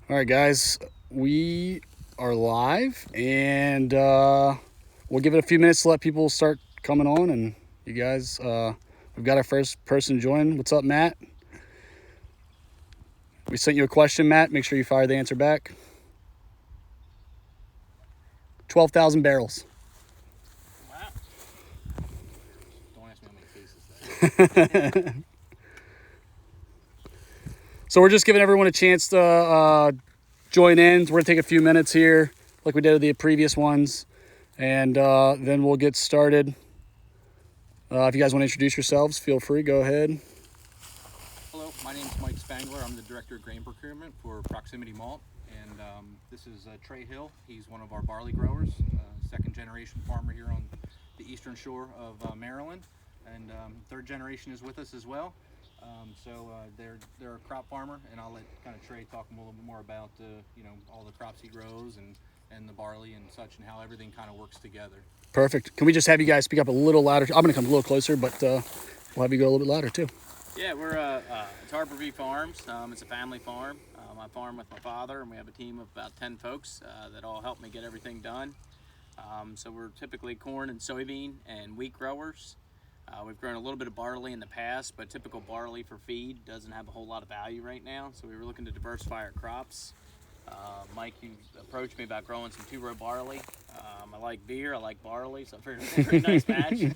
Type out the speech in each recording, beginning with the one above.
All right, guys, we are live, and we'll give it a few minutes to let people start coming on. And you guys, we've got our first person join. What's up, Matt? We sent you a question, Matt. Make sure you fire the answer back. 12,000 barrels. Wow. Don't ask me how many cases that. So we're just giving everyone a chance to join in. We're going to take a few minutes here, like we did with the previous ones, and then we'll get started. If you guys want to introduce yourselves, feel free. Go ahead. Hello, my name is Mike Spangler. I'm the Director of Grain Procurement for Proximity Malt. And this is Trey Hill. He's one of our barley growers, second generation farmer here on the eastern shore of Maryland. And third generation is with us as well. They're a crop farmer, and I'll let kind of Trey talk a little bit more about all the crops he grows and the barley and such, and how everything kind of works together. Perfect. Can we just have you guys speak up a little louder? I'm going to come a little closer, but we'll have you go a little bit louder too. Yeah, we're it's Harborview Farms. It's a family farm. I farm with my father, and we have a team of about 10 folks that all help me get everything done. So we're typically corn and soybean and wheat growers. We've grown a little bit of barley in the past, but typical barley for feed doesn't have a whole lot of value right now, so we were looking to diversify our crops. Mike, you approached me about growing some two-row barley. I like beer, I like barley, so I figured it's a pretty nice match.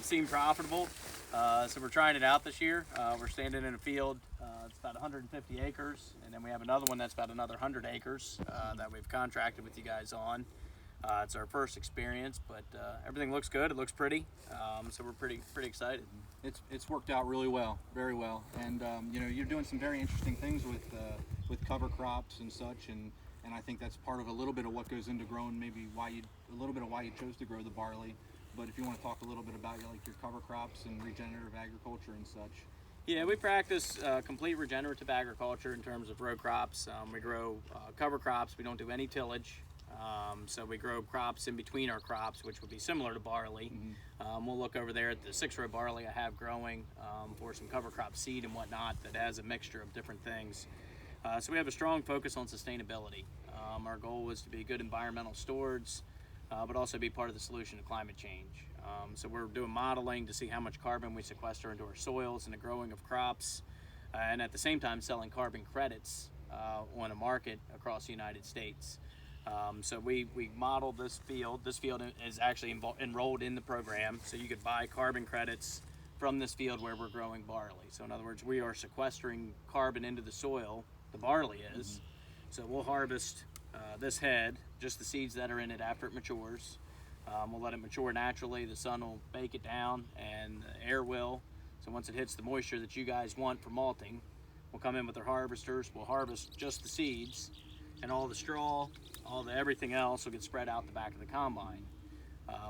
Seemed profitable, so we're trying it out this year. We're standing in a field, it's about 150 acres, and then we have another one that's about another 100 acres that we've contracted with you guys on. It's our first experience, but everything looks good. It looks pretty, so we're pretty excited. It's worked out really well, very well, and you're doing some very interesting things with cover crops and such, and I think that's part of a little bit of what goes into growing, maybe why you chose to grow the barley. But if you want to talk a little bit about your cover crops and regenerative agriculture and such. Yeah, we practice complete regenerative agriculture in terms of row crops. We grow cover crops. We don't do any tillage. So we grow crops in between our crops, which would be similar to barley. Mm-hmm. We'll look over there at the 6-row barley I have growing for some cover crop seed and whatnot that has a mixture of different things. So we have a strong focus on sustainability. Our goal is to be good environmental stewards, but also be part of the solution to climate change. So we're doing modeling to see how much carbon we sequester into our soils and the growing of crops, and at the same time selling carbon credits on a market across the United States. So we modeled this field. This field is actually enrolled in the program, so you could buy carbon credits from this field where we're growing barley. So in other words, we are sequestering carbon into the soil, the barley is. Mm-hmm. So we'll harvest this head, just the seeds that are in it after it matures. We'll let it mature naturally. The sun will bake it down and the air will. So once it hits the moisture that you guys want for malting, we'll come in with our harvesters. We'll harvest just the seeds, and all the straw, everything else will get spread out the back of the combine.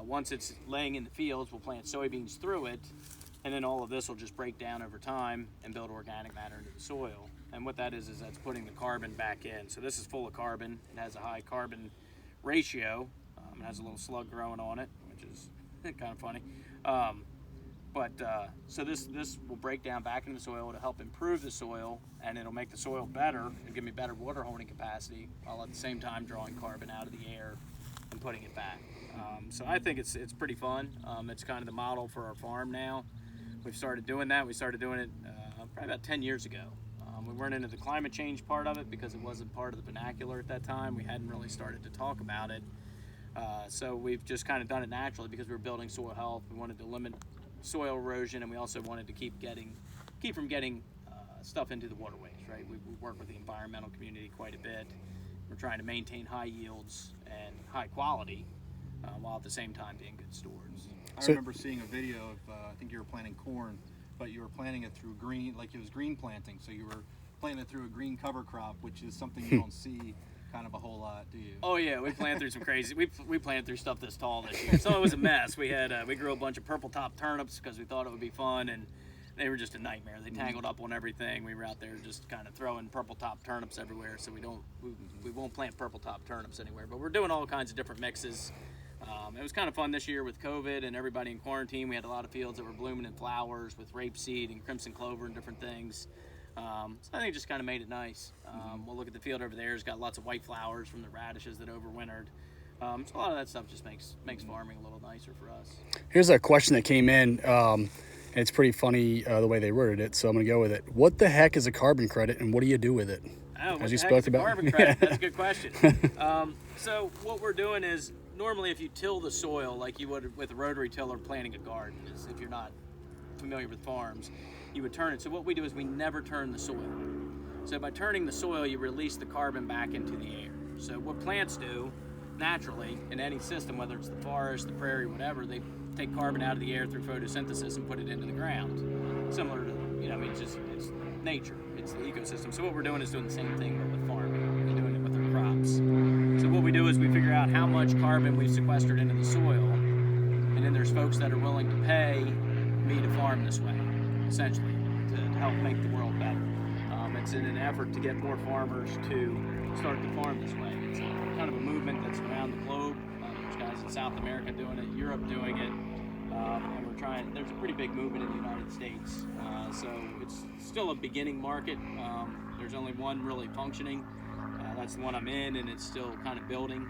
Once it's laying in the fields, we'll plant soybeans through it, and then all of this will just break down over time and build organic matter into the soil. And what that is that's putting the carbon back in. So this is full of carbon. It has a high carbon ratio. It has a little slug growing on it, which is kind of funny. So this will break down back into the soil to help improve the soil, and it'll make the soil better and give me better water holding capacity, while at the same time drawing carbon out of the air and putting it back. So I think it's pretty fun. It's kind of the model for our farm now. We've started doing that. We started doing it probably about 10 years ago. We weren't into the climate change part of it because it wasn't part of the vernacular at that time. We hadn't really started to talk about it. So we've just kind of done it naturally because we were building soil health. We wanted to limit soil erosion, and we also wanted to keep from getting stuff into the waterways, right? We work with the environmental community quite a bit. We're trying to maintain high yields and high quality while at the same time being good stewards. I remember seeing a video of, I think you were planting corn, but you were planting it through green, like it was green planting. So you were planting it through a green cover crop, which is something you don't see kind of a whole lot, do you? Oh yeah, we planted through some crazy. We planted through stuff this tall this year, so it was a mess. We grew a bunch of purple top turnips because we thought it would be fun, and they were just a nightmare. They tangled up on everything. We were out there just kind of throwing purple top turnips everywhere, so we won't plant purple top turnips anywhere. But we're doing all kinds of different mixes. It was kind of fun this year with COVID and everybody in quarantine. We had a lot of fields that were blooming in flowers with rapeseed and crimson clover and different things. So I think it just kind of made it nice. We'll look at the field over there. It's got lots of white flowers from the radishes that overwintered. So a lot of that stuff just makes farming a little nicer for us. Here's a question that came in, and it's pretty funny the way they worded it, so I'm going to go with it. What the heck is a carbon credit, and what do you do with it? Oh, As what you the heck spoke is a about. carbon credit? That's a good question. So what we're doing is, normally if you till the soil like you would with a rotary tiller planting a garden, is if you're not familiar with farms, you would turn it. So what we do is we never turn the soil. So by turning the soil, you release the carbon back into the air. So what plants do naturally in any system, whether it's the forest, the prairie, whatever, they take carbon out of the air through photosynthesis and put it into the ground. Similar to, it's nature, it's the ecosystem. So what we're doing is doing the same thing but with farming and doing it with our crops. So what we do is we figure out how much carbon we've sequestered into the soil, and then there's folks that are willing to pay me to farm this way, essentially, to help make the world better. It's in an effort to get more farmers to start to farm this way. It's kind of a movement that's around the globe. There's guys in South America doing it, Europe doing it, and we're trying. There's a pretty big movement in the United States. So it's still a beginning market. There's only one really functioning. That's the one I'm in, and it's still kind of building.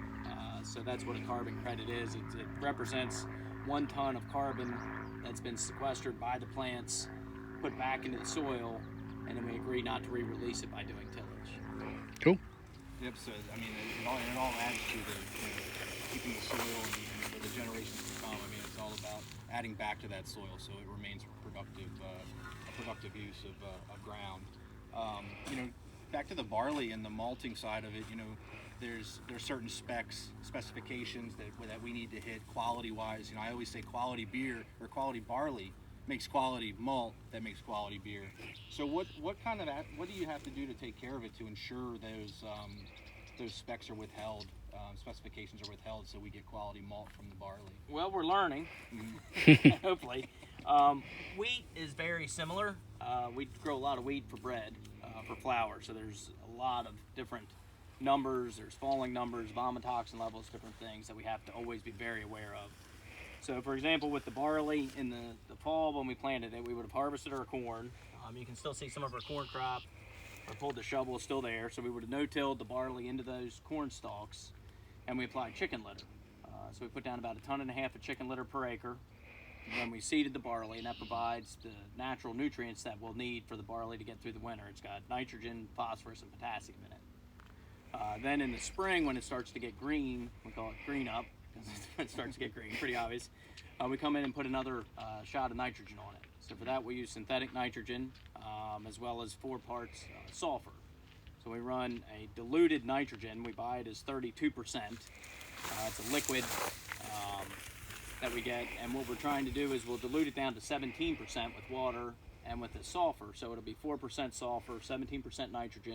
So that's what a carbon credit is. It represents 1 ton of carbon that's been sequestered by the plants, put back into the soil, and then we agree not to re-release it by doing tillage. Cool. Yep. So I mean, it all adds to the keeping the soil and for the generations to come. I mean, it's all about adding back to that soil so it remains a productive use of ground. Back to the barley and the malting side of it. There's certain specifications that we need to hit quality-wise. I always say quality beer or quality barley makes quality malt that makes quality beer. So what do you have to do to take care of it to ensure those specs are withheld, specifications are withheld, so we get quality malt from the barley? Well, we're learning, hopefully. Wheat is very similar. We grow a lot of wheat for bread, for flour. So there's a lot of different numbers. There's falling numbers, vomitoxin levels, different things that we have to always be very aware of. So for example, with the barley in the fall when we planted it, we would have harvested our corn. You can still see some of our corn crop. I pulled the shovel, is still there. So we would have no-tilled the barley into those corn stalks, and we applied chicken litter. So we put down about 1.5 tons of chicken litter per acre. And then we seeded the barley, and that provides the natural nutrients that we'll need for the barley to get through the winter. It's got nitrogen, phosphorus, and potassium in it. Then in the spring, when it starts to get green, we call it green up, because it starts to get green, pretty obvious, we come in and put another shot of nitrogen on it. So for that, we use synthetic nitrogen, as well as 4 parts sulfur. So we run a diluted nitrogen. We buy it as 32%. It's a liquid that we get, and what we're trying to do is we'll dilute it down to 17% with water and with the sulfur. So it'll be 4% sulfur, 17% nitrogen,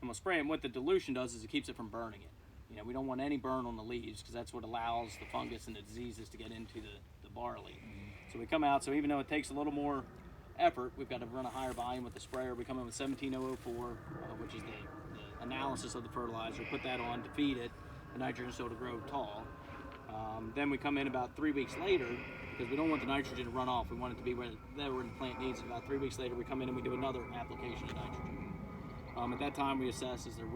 and we'll spray it. And what the dilution does is it keeps it from burning it. We don't want any burn on the leaves, because that's what allows the fungus and the diseases to get into the barley. So we come out, so even though it takes a little more effort, we've got to run a higher volume with the sprayer. We come in with 17004, which is the analysis of the fertilizer, put that on to feed it, the nitrogen, so to grow tall. Then we come in about 3 weeks later, because we don't want the nitrogen to run off. We want it to be where the plant needs it. About 3 weeks later, we come in and we do another application of nitrogen. At that time, we assess, is there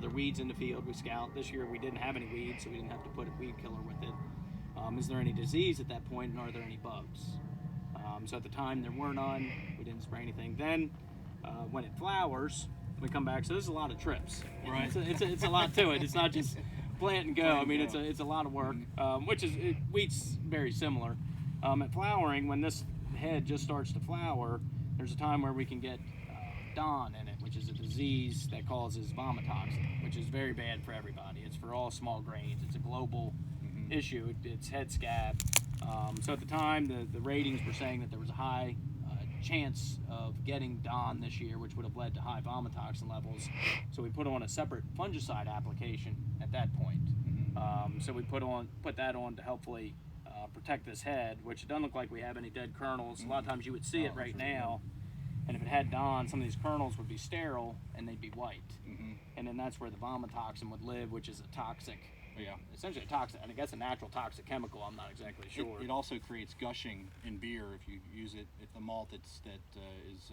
weeds in the field? We scout. This year, we didn't have any weeds, so we didn't have to put a weed killer with it. Is there any disease at that point, and are there any bugs? So at the time, there were none. We didn't spray anything. Then, when it flowers, we come back. So there's a lot of trips. Right. It's a lot to it. It's not just plant and go. I mean, it's a lot of work, wheat's very similar. At flowering, when this head just starts to flower, there's a time where we can get DON in it, which is a disease that causes vomitoxin, which is very bad for everybody. It's for all small grains. It's a global issue. It's head scab. So at the time, the ratings were saying that there was a high chance of getting DON this year, which would have led to high vomitoxin levels. So we put on a separate fungicide application at that point. So we put that on to helpfully protect this head, which it doesn't look like we have any dead kernels. A lot of times you would see it right now, and if it had DON, some of these kernels would be sterile and they'd be white. And then that's where the vomitoxin would live, which is a toxic essentially a toxic, and I guess a natural toxic chemical. I'm not exactly sure. It also creates gushing in beer if you use it. If the malt that is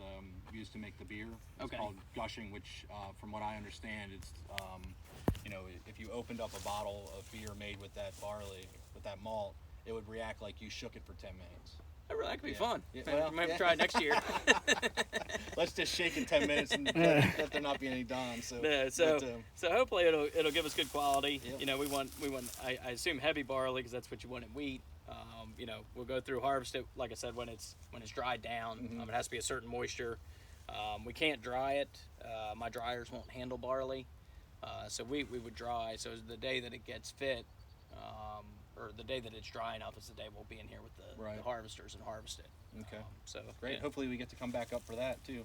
used to make the beer, it's called gushing, which from what I understand, it's if you opened up a bottle of beer made with that barley, with that malt, it would react like you shook it for 10 minutes. That could be fun. Yeah, Well, maybe try it next year. Let's just shake in 10 minutes and let there not be any dawn. So hopefully it'll give us good quality. Yep. We want I assume heavy barley because that's what you want in wheat. We'll go through harvest it, like I said, when it's dried down. Mm-hmm. It has to be a certain moisture. We can't dry it. My dryers won't handle barley, so we would dry. So the day that it gets fit, or the day that it's dry enough, is the day we'll be in here with the harvesters and harvest it. Okay. So great. Yeah. Hopefully we get to come back up for that too.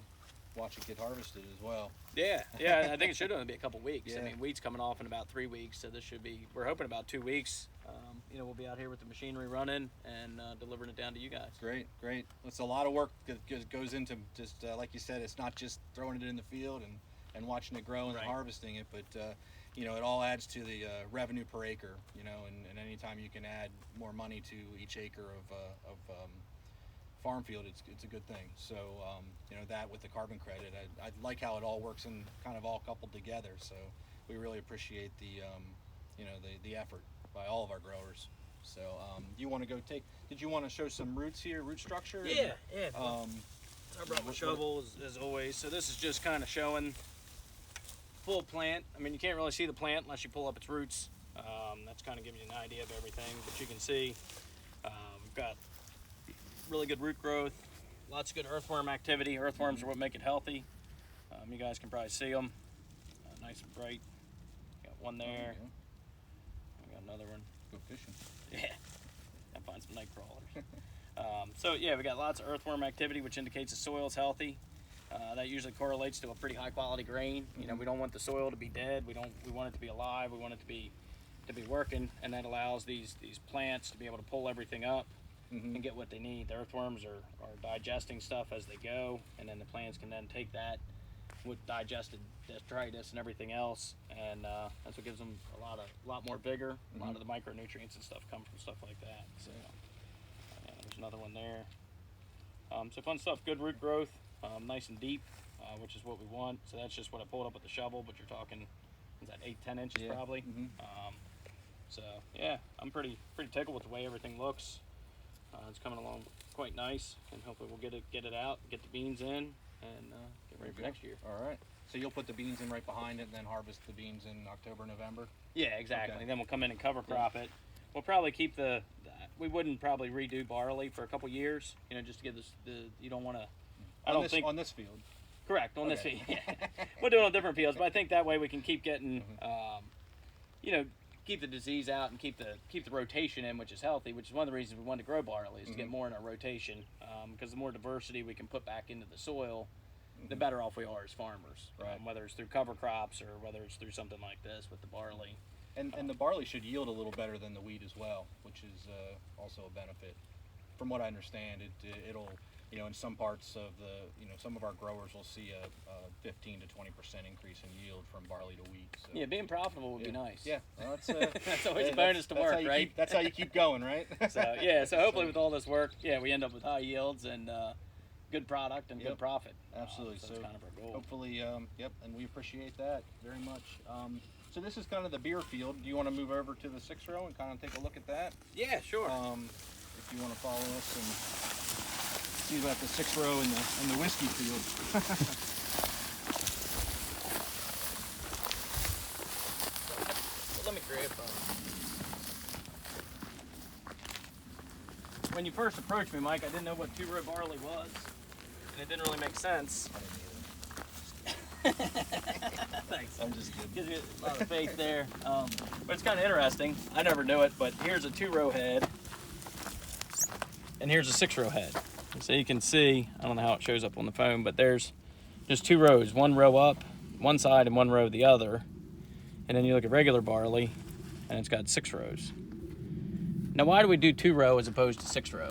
Watch it get harvested as well. Yeah. I think it should only be a couple weeks. Yeah. I mean, wheat's coming off in about 3 weeks, so this should be. We're hoping about 2 weeks. We'll be out here with the machinery running and delivering it down to you guys. Great. It's a lot of work that goes into just like you said. It's not just throwing it in the field and watching it grow and then harvesting it, but it all adds to the revenue per acre. And anytime you can add more money to each acre of farm field, it's a good thing. So that with the carbon credit, I like how it all works and kind of all coupled together. So we really appreciate the effort by all of our growers. So you want to go did you want to show some roots here, root structure? Yeah. I brought my shovel as always. So this is just kind of showing full plant. I mean, you can't really see the plant unless you pull up its roots. That's kind of giving you an idea of everything, but you can see we've got really good root growth, lots of good earthworm activity. Earthworms are what make it healthy. You guys can probably see them, nice and bright. Got one there. I got another one. Go fishing. Yeah, I'll find some night crawlers. We got lots of earthworm activity, which indicates the soil's healthy. That usually correlates to a pretty high quality grain. We don't want the soil to be dead. We want it to be alive. We want it to be working, and that allows these plants to be able to pull everything up and get what they need. The earthworms are digesting stuff as they go, and then the plants can then take that with digested detritus and everything else, and that's what gives them a lot more vigor. A lot of the micronutrients and stuff come from stuff like that. So there's another one there. So fun stuff. Good root growth, nice and deep, which is what we want. So that's just what I pulled up with the shovel, but you're talking, is that 8-10 inches probably? So yeah, I'm pretty tickled with the way everything looks. It's coming along quite nice, and hopefully we'll get it out, get the beans in, and get ready for next year. All right. So you'll put the beans in right behind it, and then harvest the beans in October, November? Yeah, exactly. Okay. Then we'll come in and cover crop it. We'll probably keep we wouldn't probably redo barley for a couple years, just to give you don't want to. On this field. Correct, on this field. Yeah. We'll do it on different fields, but I think that way we can keep getting, keep the disease out and keep the rotation in, which is healthy, which is one of the reasons we wanted to grow barley, is to get more in our rotation, because the more diversity we can put back into the soil, the better off we are as farmers, right. Whether it's through cover crops or whether it's through something like this with the barley. And the barley should yield a little better than the wheat as well, which is also a benefit. From what I understand, it'll in some parts of some of our growers will see a 15 to 20% increase in yield from barley to wheat. So. Yeah, being profitable would be nice. Yeah, well, that's always a bonus to work, right? That's how you keep going, right? So hopefully with all this work, we end up with high yields and good product and good profit. Absolutely. So that's kind of our goal. Hopefully, and we appreciate that very much. So this is kind of the beer field. Do you want to move over to the 6-row and kind of take a look at that? Yeah, sure. If you want to follow us and see about the 6-row in the whiskey field. Let me grab. When you first approached me, Mike, I didn't know what 2-row barley was, and it didn't really make sense. Thanks. I'm just kidding. Gives you a lot of faith there. But it's kind of interesting. I never knew it, but here's a 2-row head, and here's a 6-row head. So you can see, I don't know how it shows up on the phone, but there's just 2 rows, 1 row up, one side, and 1 row the other. And then you look at regular barley, and it's got 6 rows. Now, why do we do 2-row as opposed to 6-row?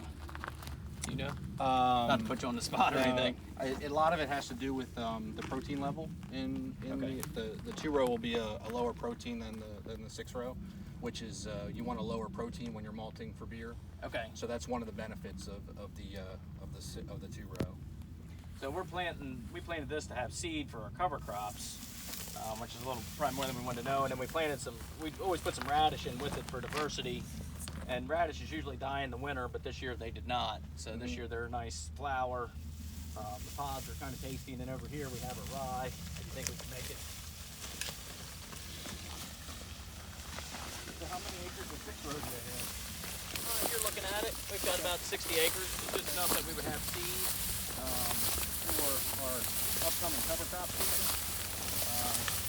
You know? Not to put you on the spot or anything. A lot of it has to do with the protein level in the 2-row will be a lower protein than the 6-row. which is you want a lower protein when you're malting for beer. Okay. So that's one of the benefits of the 2-row. So we planted this to have seed for our cover crops, which is a little probably more than we wanted to know. And then we always put some radish in with it for diversity. And radishes usually die in the winter, but this year they did not. So this year they're a nice flower. The pods are kind of tasty. And then over here we have a rye. I think we can make it. So how many acres of 6-row do they have? You're looking at it. We've got about 60 acres. It's just enough that we would have seed for our upcoming cover crop season.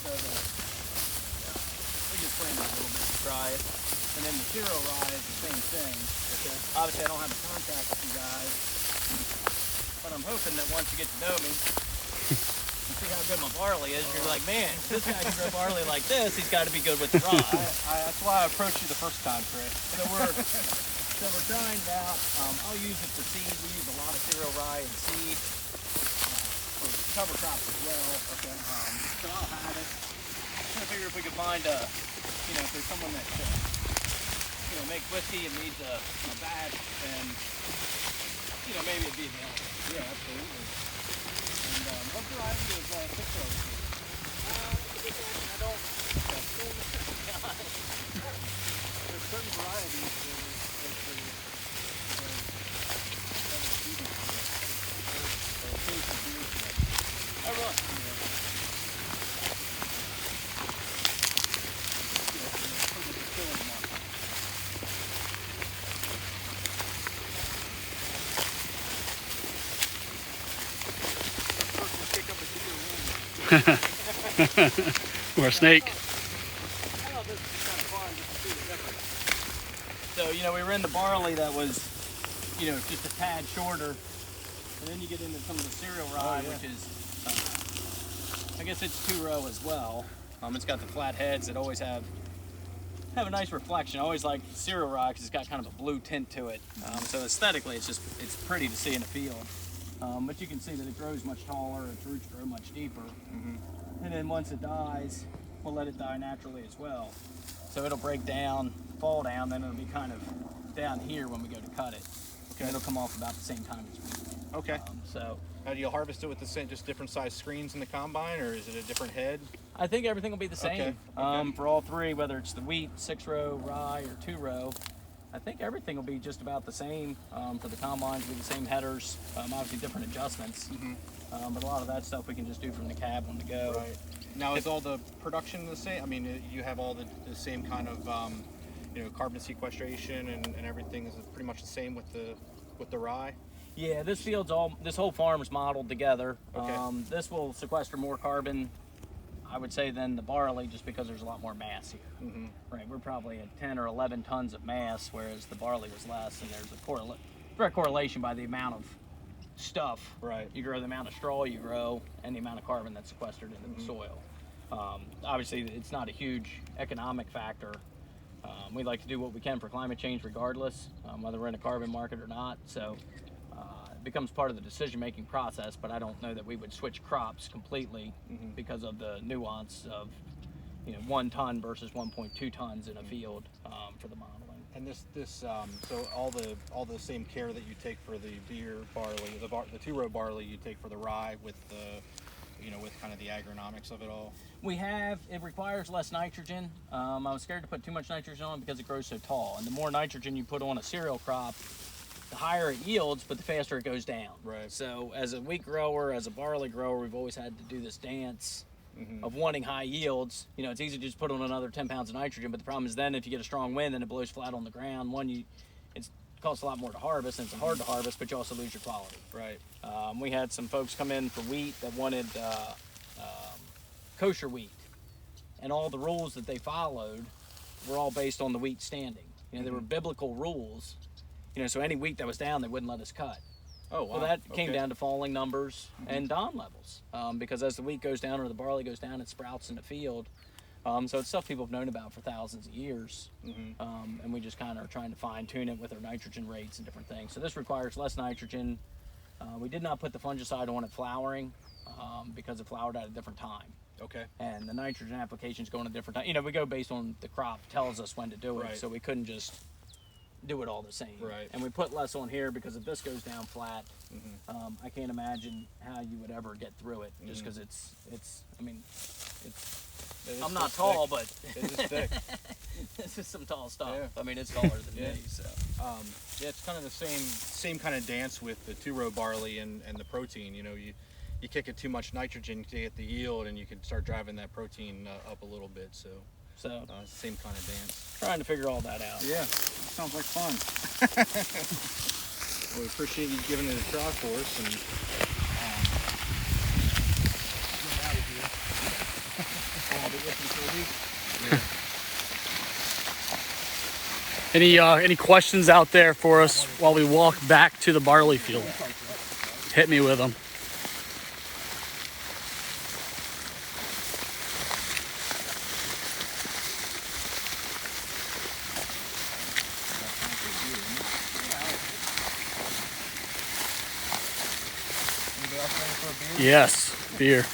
So that we just planted a little bit to try it. And then the cereal rye is the same thing. Okay. Obviously I don't have a contract with you guys, but I'm hoping that once you get to know me, and see how good my barley is, you're like, man, this guy can grow barley like this, he's got to be good with the rye. That's why I approached you the first time, Trey. So we're trying it out. I'll use it for seed. We use a lot of cereal rye and seed for cover crops as well. Okay. So I'll have it. I'm trying to figure if we could find if there's someone that makes whiskey and needs a batch, and maybe it'd be available. Yeah, absolutely. And what variety of 6-row is it? I don't. There's certain varieties that Oh, really? Or a snake. Oh, this is kind of fun just to see the difference. So, we were in the barley that was, just a tad shorter. And then you get into some of the cereal rye, which is, I guess it's 2-row as well. It's got the flat heads that always have a nice reflection. I always like cereal rye because it's got kind of a blue tint to it. So aesthetically, it's pretty to see in a field. But you can see that it grows much taller, its roots grow much deeper. And then once it dies, we'll let it die naturally as well. So it'll break down, fall down, then it'll be kind of down here when we go to cut it. Okay. And it'll come off about the same time as wheat. Okay. So now, do you harvest it with the same, just different size screens in the combine, or is it a different head? I think everything will be the same. Okay. For all three, whether it's the wheat, 6-row, rye, or 2-row. I think everything will be just about the same. For the combines, will be the same headers, obviously different adjustments. But a lot of that stuff we can just do from the cab on the go. Right. Now, is all the production the same? I mean, you have all the same kind of, carbon sequestration and everything is pretty much the same with the rye? Yeah, this whole farm is modeled together. Okay. This will sequester more carbon, I would say, than the barley, just because there's a lot more mass here. Right, we're probably at 10 or 11 tons of mass, whereas the barley was less, and there's a direct correlation by the amount of stuff you grow, the amount of straw you grow, and the amount of carbon that's sequestered into the soil. Obviously, it's not a huge economic factor. We like to do what we can for climate change regardless, whether we're in a carbon market or not. So it becomes part of the decision-making process, but I don't know that we would switch crops completely because of the nuance of 1 ton versus 1.2 tons in a field for the modeling. And so all the same care that you take for the beer barley, the 2-row barley you take for the rye with with kind of the agronomics of it all. It requires less nitrogen. I was scared to put too much nitrogen on because it grows so tall. And the more nitrogen you put on a cereal crop, the higher it yields, but the faster it goes down. Right. So as a wheat grower, as a barley grower, we've always had to do this dance of wanting high yields. It's easy to just put on another 10 pounds of nitrogen, but the problem is then if you get a strong wind and it blows flat on the ground, it costs a lot more to harvest, and it's hard to harvest, but you also lose your quality. Right. We had some folks come in for wheat that wanted kosher wheat, and all the rules that they followed were all based on the wheat standing. There were biblical rules. So any wheat that was down, they wouldn't let us cut. Oh, wow. Well, that came down to falling numbers and dawn levels, because as the wheat goes down or the barley goes down, it sprouts in the field. So it's stuff people have known about for thousands of years, and we just kind of are trying to fine-tune it with our nitrogen rates and different things. So this requires less nitrogen. We did not put the fungicide on at flowering. because it flowered at a different time. Okay. And the nitrogen applications go in a different time. You know, we go based on the crop tells us when to do it, Right. so we couldn't just do it all the same. Right. And we put less on here because if this goes down flat, I can't imagine how you would ever get through it, just because it's. I mean, I'm not tall, but It is thick. this is some tall stuff. Yeah. I mean, it's taller than me. So. Yeah, it's kind of the same kind of dance with the 2-row barley and the protein. You know, you kick it too much nitrogen to get the yield, and you can start driving that protein up a little bit. So same kind of dance. Trying to figure all that out. Yeah, sounds like fun. Well, we appreciate you giving it a try for us. And I'll be with you for a week. yeah. Any questions out there for us while we walk back to the barley field? Hit me with them. Yes, beer.